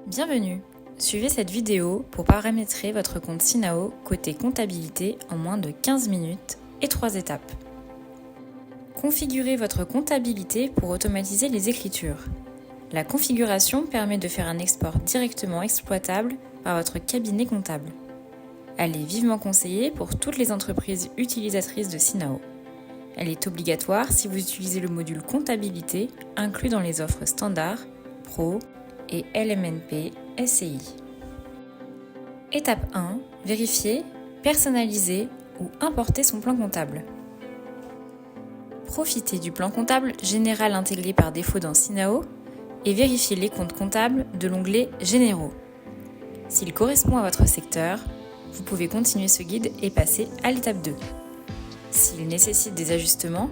Bienvenue! Suivez cette vidéo pour paramétrer votre compte Sinao côté comptabilité en moins de 15 minutes et 3 étapes. Configurez votre comptabilité pour automatiser les écritures. La configuration permet de faire un export directement exploitable par votre cabinet comptable. Elle est vivement conseillée pour toutes les entreprises utilisatrices de Sinao. Elle est obligatoire si vous utilisez le module comptabilité inclus dans les offres standard, pro et LMNP SCI. Étape 1. Vérifier, personnaliser ou importer son plan comptable. Profitez du plan comptable général intégré par défaut dans Sinao et vérifiez les comptes comptables de l'onglet Généraux. S'il correspond à votre secteur, vous pouvez continuer ce guide et passer à l'étape 2. S'il nécessite des ajustements,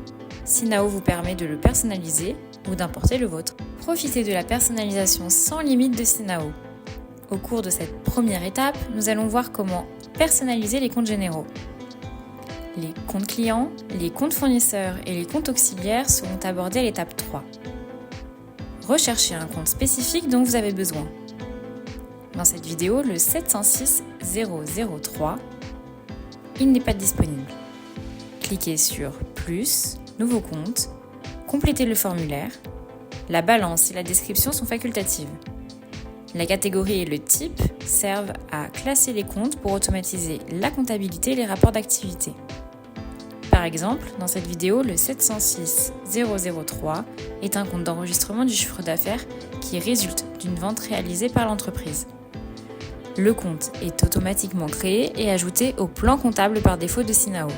Sinao vous permet de le personnaliser ou d'importer le vôtre. Profitez de la personnalisation sans limite de Sinao. Au cours de cette première étape, nous allons voir comment personnaliser les comptes généraux. Les comptes clients, les comptes fournisseurs et les comptes auxiliaires seront abordés à l'étape 3. Recherchez un compte spécifique dont vous avez besoin. Dans cette vidéo, le 706 003, il n'est pas disponible. Cliquez sur Plus, Nouveau compte, complétez le formulaire. La balance et la description sont facultatives. La catégorie et le type servent à classer les comptes pour automatiser la comptabilité et les rapports d'activité. Par exemple, dans cette vidéo, le 706 003 est un compte d'enregistrement du chiffre d'affaires qui résulte d'une vente réalisée par l'entreprise. Le compte est automatiquement créé et ajouté au plan comptable par défaut de Sinao.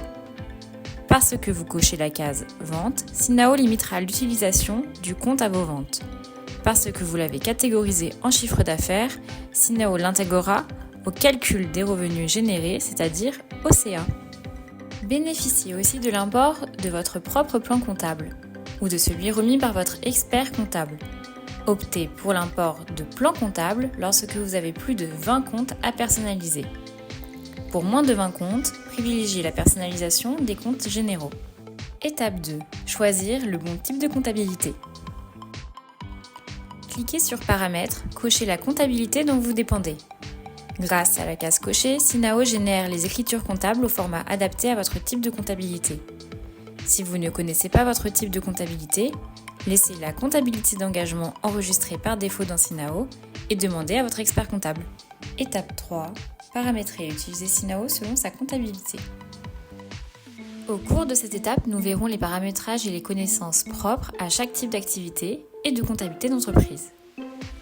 Parce que vous cochez la case « Vente », Sinao limitera l'utilisation du compte à vos ventes. Parce que vous l'avez catégorisé en chiffre d'affaires, Sinao l'intégrera au calcul des revenus générés, c'est-à-dire au CA. Bénéficiez aussi de l'import de votre propre plan comptable ou de celui remis par votre expert comptable. Optez pour l'import de plan comptable lorsque vous avez plus de 20 comptes à personnaliser. Pour moins de 20 comptes, privilégiez la personnalisation des comptes généraux. Étape 2. Choisir le bon type de comptabilité. Cliquez sur Paramètres, cochez la comptabilité dont vous dépendez. Grâce à la case cochée, Sinao génère les écritures comptables au format adapté à votre type de comptabilité. Si vous ne connaissez pas votre type de comptabilité, laissez la comptabilité d'engagement enregistrée par défaut dans Sinao et demandez à votre expert comptable. Étape 3. Paramétrer et utiliser Sinao selon sa comptabilité. Au cours de cette étape, nous verrons les paramétrages et les connaissances propres à chaque type d'activité et de comptabilité d'entreprise.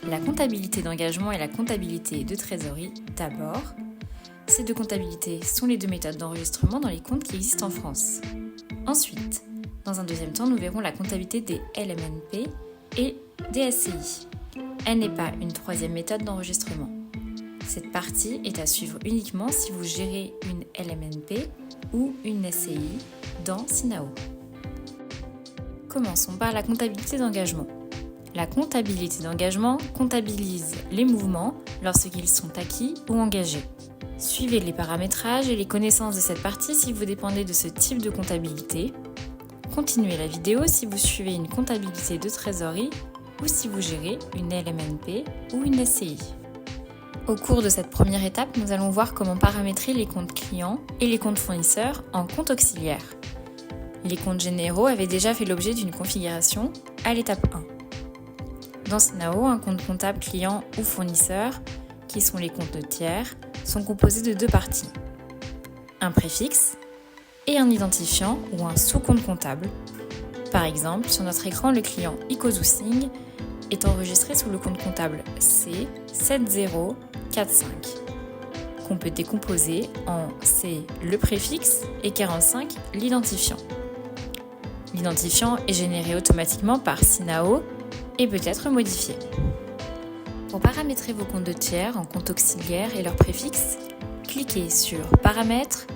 La comptabilité d'engagement et la comptabilité de trésorerie d'abord. Ces deux comptabilités sont les deux méthodes d'enregistrement dans les comptes qui existent en France. Ensuite, dans un deuxième temps, nous verrons la comptabilité des LMNP et des SCI. Elle n'est pas une troisième méthode d'enregistrement. Cette partie est à suivre uniquement si vous gérez une LMNP ou une SCI dans Sinao. Commençons par la comptabilité d'engagement. La comptabilité d'engagement comptabilise les mouvements lorsqu'ils sont acquis ou engagés. Suivez les paramétrages et les connaissances de cette partie si vous dépendez de ce type de comptabilité. Continuez la vidéo si vous suivez une comptabilité de trésorerie ou si vous gérez une LMNP ou une SCI. Au cours de cette première étape, nous allons voir comment paramétrer les comptes clients et les comptes fournisseurs en compte auxiliaire. Les comptes généraux avaient déjà fait l'objet d'une configuration à l'étape 1. Dans Sinao, un compte comptable client ou fournisseur, qui sont les comptes de tiers, sont composés de deux parties. Un préfixe et un identifiant ou un sous-compte comptable. Par exemple, sur notre écran, le client Ikozu Singh est enregistré sous le compte comptable C7045, qu'on peut décomposer en C le préfixe et 45 l'identifiant. L'identifiant est généré automatiquement par Sinao et peut être modifié. Pour paramétrer vos comptes de tiers en compte auxiliaire et leur préfixe, cliquez sur Paramètres,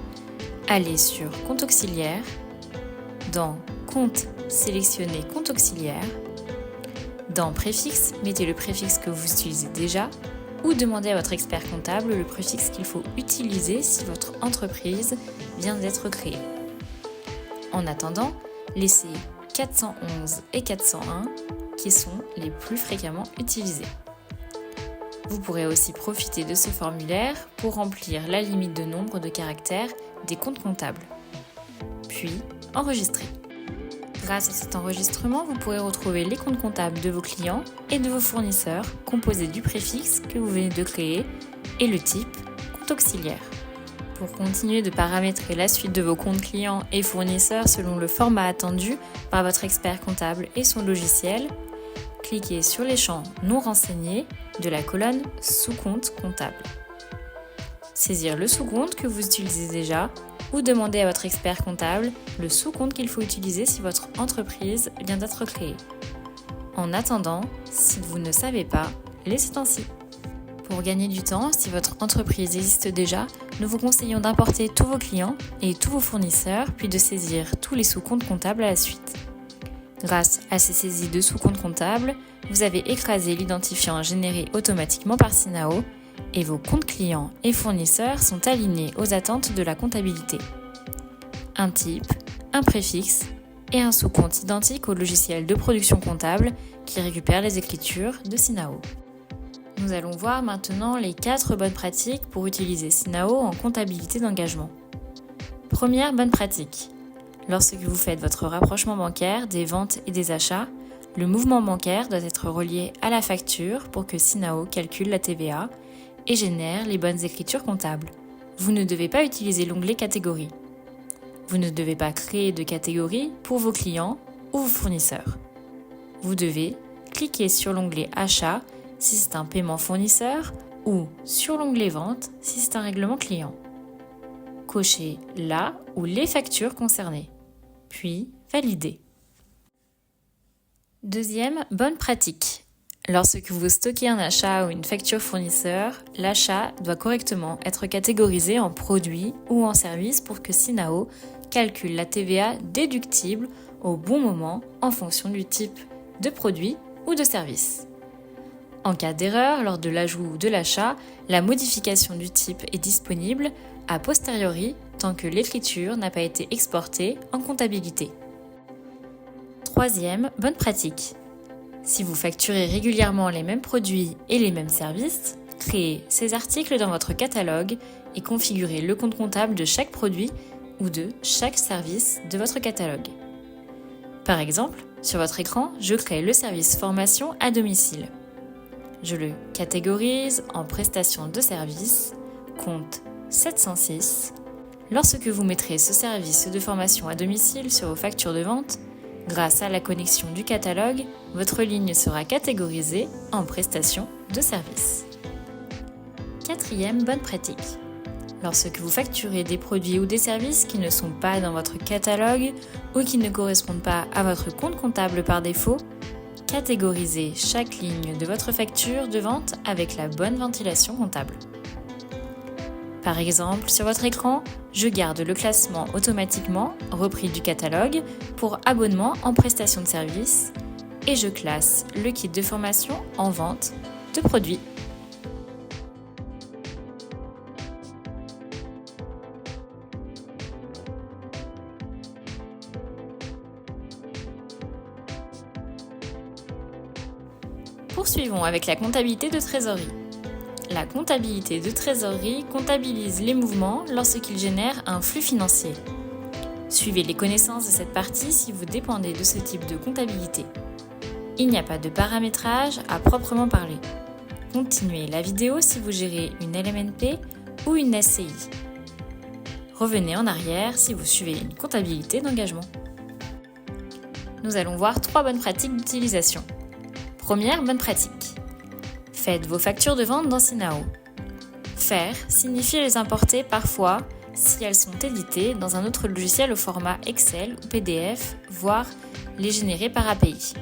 allez sur Compte auxiliaire, dans Compte, sélectionnez Compte auxiliaire, dans Préfixe, mettez le préfixe que vous utilisez déjà ou demandez à votre expert comptable le préfixe qu'il faut utiliser si votre entreprise vient d'être créée. En attendant, laissez 411 et 401 qui sont les plus fréquemment utilisés. Vous pourrez aussi profiter de ce formulaire pour remplir la limite de nombre de caractères des comptes comptables. Puis, enregistrer. Grâce à cet enregistrement, vous pourrez retrouver les comptes comptables de vos clients et de vos fournisseurs composés du préfixe que vous venez de créer et le type compte auxiliaire. Pour continuer de paramétrer la suite de vos comptes clients et fournisseurs selon le format attendu par votre expert comptable et son logiciel, cliquez sur les champs non renseignés de la colonne sous-compte comptable. Saisir le sous-compte que vous utilisez déjà ou demander à votre expert comptable le sous-compte qu'il faut utiliser si votre entreprise vient d'être créée. En attendant, si vous ne savez pas, laissez ainsi. Pour gagner du temps, si votre entreprise existe déjà, nous vous conseillons d'importer tous vos clients et tous vos fournisseurs, puis de saisir tous les sous-comptes comptables à la suite. Grâce à ces saisies de sous-comptes comptables, vous avez écrasé l'identifiant généré automatiquement par Synao et vos comptes clients et fournisseurs sont alignés aux attentes de la comptabilité. Un type, un préfixe et un sous-compte identique au logiciel de production comptable qui récupère les écritures de Synao. Nous allons voir maintenant les 4 bonnes pratiques pour utiliser Synao en comptabilité d'engagement. Première bonne pratique. Lorsque vous faites votre rapprochement bancaire des ventes et des achats, le mouvement bancaire doit être relié à la facture pour que Synao calcule la TVA et génère les bonnes écritures comptables. Vous ne devez pas utiliser l'onglet catégorie. Vous ne devez pas créer de catégorie pour vos clients ou vos fournisseurs. Vous devez cliquer sur l'onglet achat si c'est un paiement fournisseur ou sur l'onglet vente si c'est un règlement client. Cochez la ou les factures concernées, puis valider. Deuxième bonne pratique. Lorsque vous stockez un achat ou une facture fournisseur, l'achat doit correctement être catégorisé en produit ou en service pour que Synao calcule la TVA déductible au bon moment en fonction du type de produit ou de service. En cas d'erreur lors de l'ajout ou de l'achat, la modification du type est disponible a posteriori tant que l'écriture n'a pas été exportée en comptabilité. Troisième bonne pratique. Si vous facturez régulièrement les mêmes produits et les mêmes services, créez ces articles dans votre catalogue et configurez le compte comptable de chaque produit ou de chaque service de votre catalogue. Par exemple, sur votre écran, je crée le service formation à domicile. Je le catégorise en prestation de service, compte 706. Lorsque vous mettrez ce service de formation à domicile sur vos factures de vente, grâce à la connexion du catalogue, votre ligne sera catégorisée en prestation de service. Quatrième bonne pratique. Lorsque vous facturez des produits ou des services qui ne sont pas dans votre catalogue ou qui ne correspondent pas à votre compte comptable par défaut, catégorisez chaque ligne de votre facture de vente avec la bonne ventilation comptable. Par exemple, sur votre écran, je garde le classement automatiquement repris du catalogue pour abonnement en prestation de service et je classe le kit de formation en vente de produits. Poursuivons avec la comptabilité de trésorerie. La comptabilité de trésorerie comptabilise les mouvements lorsqu'ils génèrent un flux financier. Suivez les connaissances de cette partie si vous dépendez de ce type de comptabilité. Il n'y a pas de paramétrage à proprement parler. Continuez la vidéo si vous gérez une LMNP ou une SCI. Revenez en arrière si vous suivez une comptabilité d'engagement. Nous allons voir 3 bonnes pratiques d'utilisation. Première bonne pratique. Faites vos factures de vente dans Synao. Faire signifie les importer parfois si elles sont éditées dans un autre logiciel au format Excel ou PDF, voire les générer par API.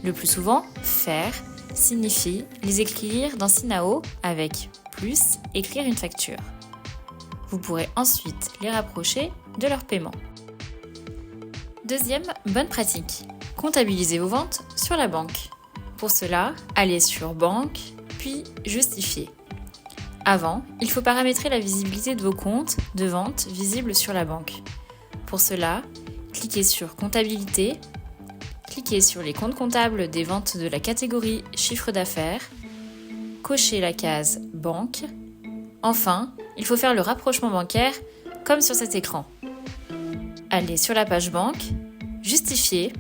Le plus souvent, faire signifie les écrire dans Synao avec plus écrire une facture. Vous pourrez ensuite les rapprocher de leur paiement. Deuxième bonne pratique. Comptabilisez vos ventes sur la banque. Pour cela, allez sur Banque, puis Justifier. Avant, il faut paramétrer la visibilité de vos comptes de vente visibles sur la banque. Pour cela, cliquez sur Comptabilité, cliquez sur les comptes comptables des ventes de la catégorie Chiffre d'affaires, cocher la case Banque. Enfin, il faut faire le rapprochement bancaire comme sur cet écran. Allez sur la page Banque, Justifier,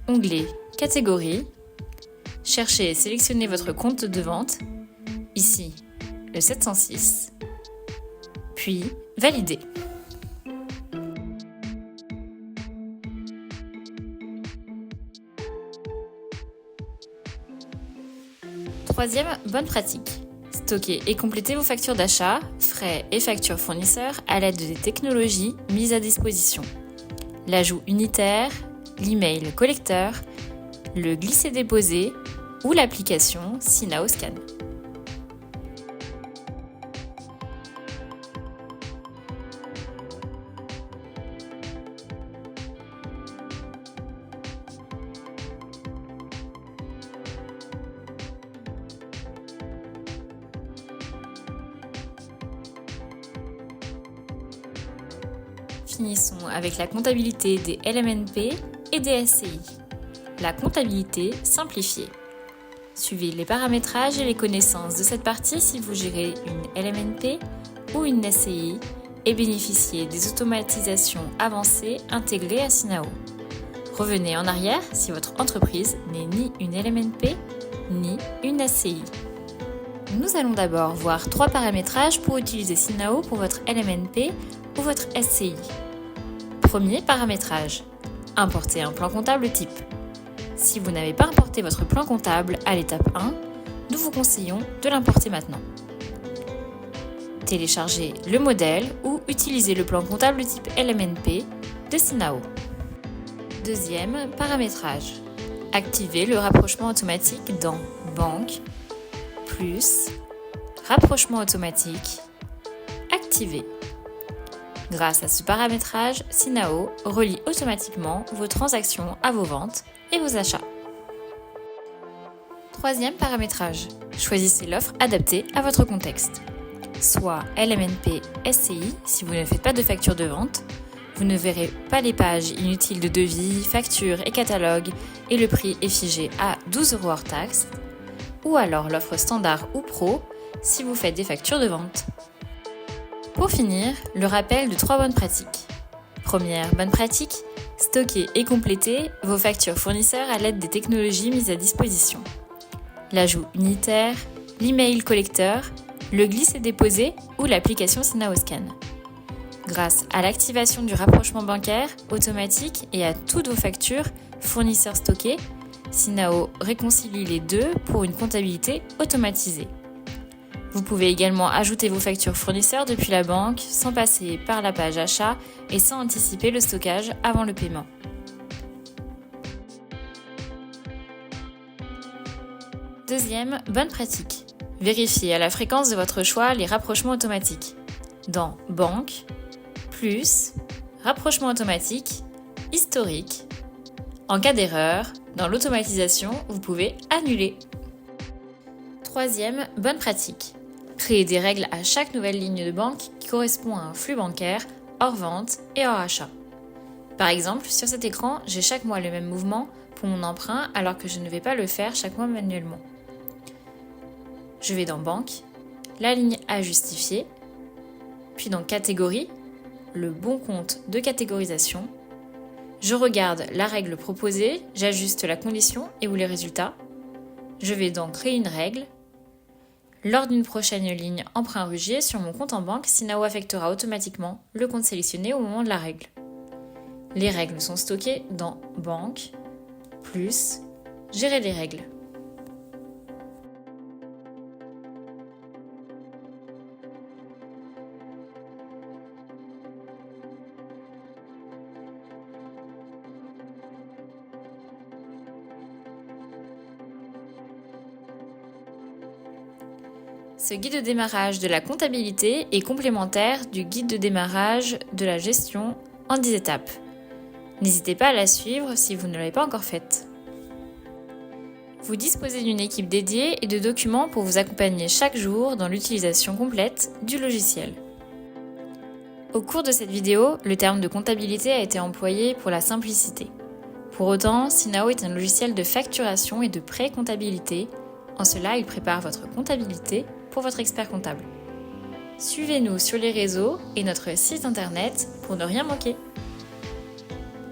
onglet Catégorie, cherchez et sélectionnez votre compte de vente, ici le 706, puis Valider. Troisième bonne pratique. Stocker et compléter vos factures d'achat, frais et factures fournisseurs à l'aide des technologies mises à disposition. L'ajout unitaire, l'email collecteur, le glisser-déposer ou l'application Sinao Scan. Finissons avec la comptabilité des LMNP et des SCI. La comptabilité simplifiée. Suivez les paramétrages et les connaissances de cette partie si vous gérez une LMNP ou une SCI et bénéficiez des automatisations avancées intégrées à Sinao. Revenez en arrière si votre entreprise n'est ni une LMNP ni une SCI. Nous allons d'abord voir 3 paramétrages pour utiliser Sinao pour votre LMNP ou votre SCI. Premier paramétrage, importer un plan comptable type. Si vous n'avez pas importé votre plan comptable à l'étape 1, nous vous conseillons de l'importer maintenant. Téléchargez le modèle ou utilisez le plan comptable type LMNP de Sinao. Deuxième paramétrage, activez le rapprochement automatique dans Banque, plus, rapprochement automatique, activé. Grâce à ce paramétrage, Sinao relie automatiquement vos transactions à vos ventes et vos achats. Troisième paramétrage, choisissez l'offre adaptée à votre contexte. Soit LMNP SCI si vous ne faites pas de facture de vente, vous ne verrez pas les pages inutiles de devis, factures et catalogues et le prix est figé à 12 € hors taxe, ou alors l'offre standard ou pro si vous faites des factures de vente. Pour finir, le rappel de 3 bonnes pratiques. Première bonne pratique, stocker et compléter vos factures fournisseurs à l'aide des technologies mises à disposition. L'ajout unitaire, l'email collecteur, le glisser-déposer ou l'application Sinao Scan. Grâce à l'activation du rapprochement bancaire automatique et à toutes vos factures fournisseurs stockées, Sinao réconcilie les deux pour une comptabilité automatisée. Vous pouvez également ajouter vos factures fournisseurs depuis la banque sans passer par la page achat et sans anticiper le stockage avant le paiement. Deuxième bonne pratique. Vérifiez à la fréquence de votre choix les rapprochements automatiques. Dans Banque, plus, rapprochement automatique, historique. En cas d'erreur, dans l'automatisation, vous pouvez annuler. Troisième bonne pratique. Créer des règles à chaque nouvelle ligne de banque qui correspond à un flux bancaire hors vente et hors achat. Par exemple, sur cet écran, j'ai chaque mois le même mouvement pour mon emprunt alors que je ne vais pas le faire chaque mois manuellement. Je vais dans Banque, la ligne à justifier, puis dans Catégorie, le bon compte de catégorisation. Je regarde la règle proposée, j'ajuste la condition et ou les résultats. Je vais donc créer une règle. Lors d'une prochaine ligne emprunt rugier sur mon compte en banque, Sinao affectera automatiquement le compte sélectionné au moment de la règle. Les règles sont stockées dans Banque, plus, Gérer les règles. Ce guide de démarrage de la comptabilité est complémentaire du guide de démarrage de la gestion en 10 étapes. N'hésitez pas à la suivre si vous ne l'avez pas encore faite. Vous disposez d'une équipe dédiée et de documents pour vous accompagner chaque jour dans l'utilisation complète du logiciel. Au cours de cette vidéo, le terme de comptabilité a été employé pour la simplicité. Pour autant, Sinao est un logiciel de facturation et de pré-comptabilité En cela, il prépare votre comptabilité pour votre expert comptable. Suivez-nous sur les réseaux et notre site internet pour ne rien manquer.